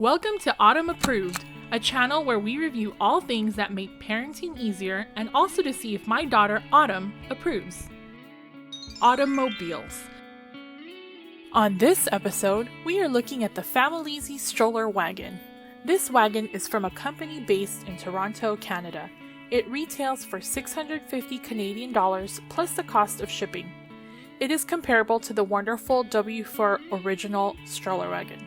Welcome to Autumn Approved, a channel where we review all things that make parenting easier and also to see if my daughter Autumn approves. Automobiles. On this episode, we are looking at the Famileasy Stroller Wagon. This wagon is from a company based in Toronto, Canada. It retails for $650 Canadian plus the cost of shipping. It is comparable to the Wonderfold W4 original stroller wagon.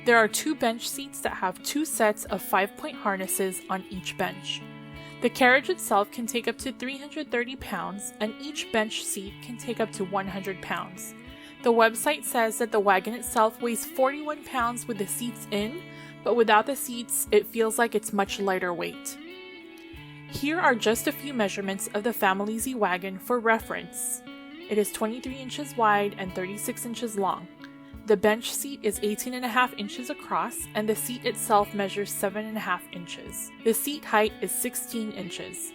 There are two bench seats that have two sets of 5-point harnesses on each bench. The carriage itself can take up to 330 pounds, and each bench seat can take up to 100 pounds. The website says that the wagon itself weighs 41 pounds with the seats in, but without the seats, it feels like it's much lighter weight. Here are just a few measurements of the Famileasy Wagon for reference. It is 23 inches wide and 36 inches long. The bench seat is 18.5 inches across, and the seat itself measures 7.5 inches. The seat height is 16 inches.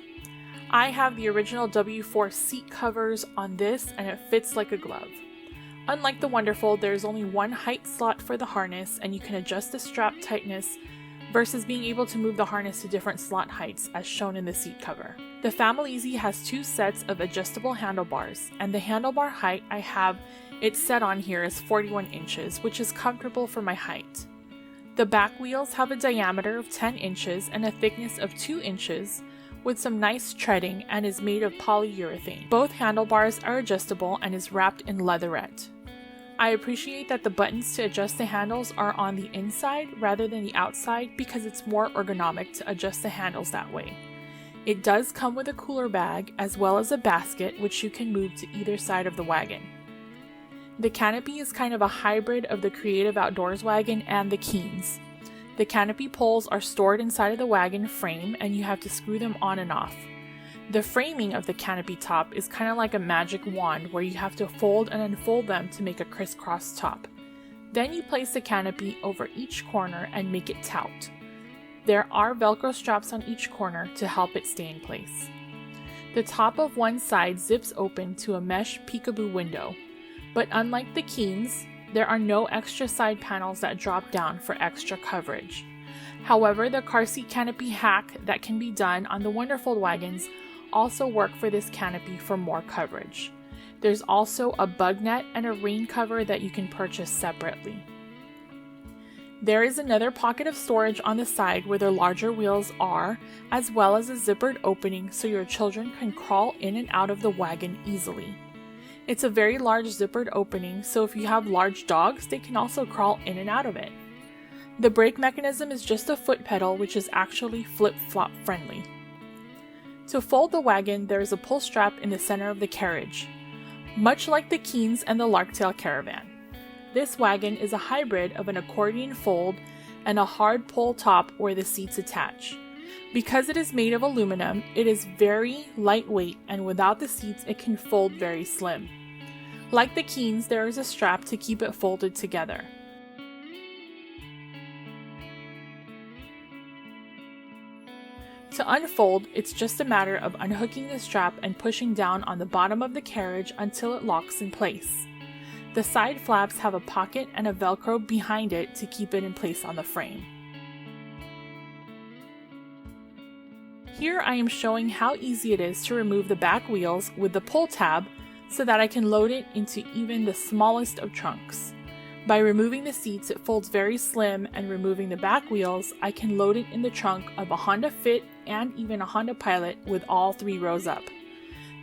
I have the original W4 seat covers on this, and it fits like a glove. Unlike the Wonderfold, there is only one height slot for the harness, and you can adjust the strap tightness versus being able to move the harness to different slot heights as shown in the seat cover. The Famileasy has two sets of adjustable handlebars, and the handlebar height I have it set on here is 41 inches, which is comfortable for my height. The back wheels have a diameter of 10 inches and a thickness of 2 inches with some nice treading and is made of polyurethane. Both handlebars are adjustable and is wrapped in leatherette. I appreciate that the buttons to adjust the handles are on the inside rather than the outside because it's more ergonomic to adjust the handles that way. It does come with a cooler bag as well as a basket which you can move to either side of the wagon. The canopy is kind of a hybrid of the Creative Outdoors wagon and the Keens. The canopy poles are stored inside of the wagon frame and you have to screw them on and off. The framing of the canopy top is kind of like a magic wand where you have to fold and unfold them to make a crisscross top. Then you place the canopy over each corner and make it taut. There are Velcro straps on each corner to help it stay in place. The top of one side zips open to a mesh peekaboo window. But unlike the Keens, there are no extra side panels that drop down for extra coverage. However, the car seat canopy hack that can be done on the Wonderfold wagons also work for this canopy for more coverage. There's also a bug net and a rain cover that you can purchase separately. There is another pocket of storage on the side where the larger wheels are, as well as a zippered opening so your children can crawl in and out of the wagon easily. It's a very large zippered opening, so if you have large dogs, they can also crawl in and out of it. The brake mechanism is just a foot pedal, which is actually flip-flop friendly. To fold the wagon, there is a pull strap in the center of the carriage, much like the Keens and the Larktail Caravan. This wagon is a hybrid of an accordion fold and a hard pull top where the seats attach. Because it is made of aluminum, it is very lightweight, and without the seats it can fold very slim. Like the Keens, there is a strap to keep it folded together. To unfold, it's just a matter of unhooking the strap and pushing down on the bottom of the carriage until it locks in place. The side flaps have a pocket and a Velcro behind it to keep it in place on the frame. Here I am showing how easy it is to remove the back wheels with the pull tab so that I can load it into even the smallest of trunks. By removing the seats, it folds very slim, and removing the back wheels, I can load it in the trunk of a Honda Fit and even a Honda Pilot with all 3 rows up.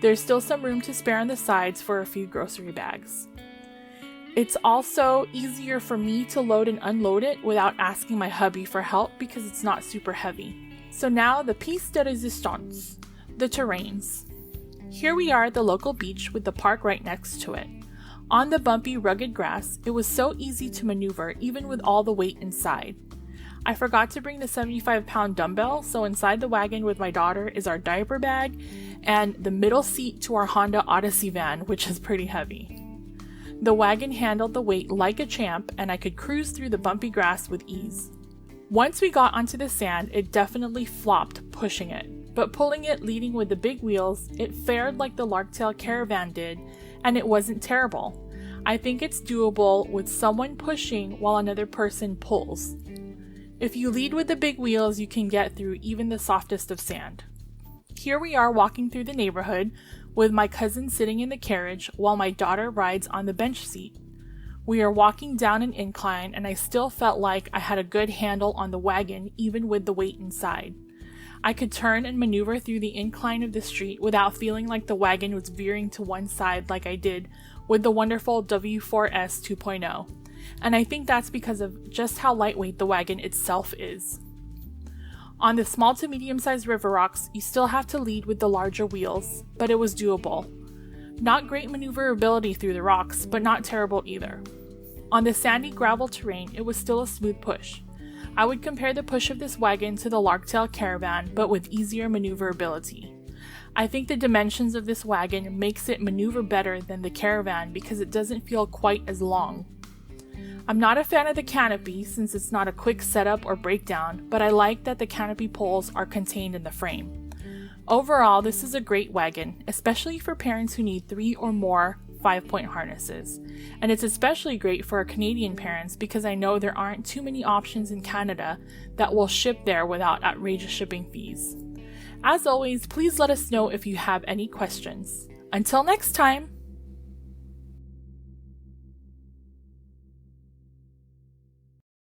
There's still some room to spare on the sides for a few grocery bags. It's also easier for me to load and unload it without asking my hubby for help because it's not super heavy. So now the piece de resistance, the terrains. Here we are at the local beach with the park right next to it. On the bumpy, rugged grass, it was so easy to maneuver even with all the weight inside. I forgot to bring the 75-pound dumbbell, so inside the wagon with my daughter is our diaper bag and the middle seat to our Honda Odyssey van, which is pretty heavy. The wagon handled the weight like a champ, and I could cruise through the bumpy grass with ease. Once we got onto the sand, it definitely flopped pushing it, but pulling it leading with the big wheels, it fared like the Larktail Caravan did, and it wasn't terrible. I think it's doable with someone pushing while another person pulls. If you lead with the big wheels, you can get through even the softest of sand. Here we are walking through the neighborhood with my cousin sitting in the carriage while my daughter rides on the bench seat. We are walking down an incline and I still felt like I had a good handle on the wagon even with the weight inside. I could turn and maneuver through the incline of the street without feeling like the wagon was veering to one side like I did with the Wonderfold W4S 2.0. And I think that's because of just how lightweight the wagon itself is. On the small to medium-sized river rocks, you still have to lead with the larger wheels, but it was doable. Not great maneuverability through the rocks, but not terrible either. On the sandy gravel terrain, it was still a smooth push. I would compare the push of this wagon to the Larktail Caravan, but with easier maneuverability. I think the dimensions of this wagon makes it maneuver better than the Caravan because it doesn't feel quite as long. I'm not a fan of the canopy since it's not a quick setup or breakdown, but I like that the canopy poles are contained in the frame. Overall, this is a great wagon, especially for parents who need 3 or more 5-point harnesses. And it's especially great for our Canadian parents because I know there aren't too many options in Canada that will ship there without outrageous shipping fees. As always, please let us know if you have any questions. Until next time!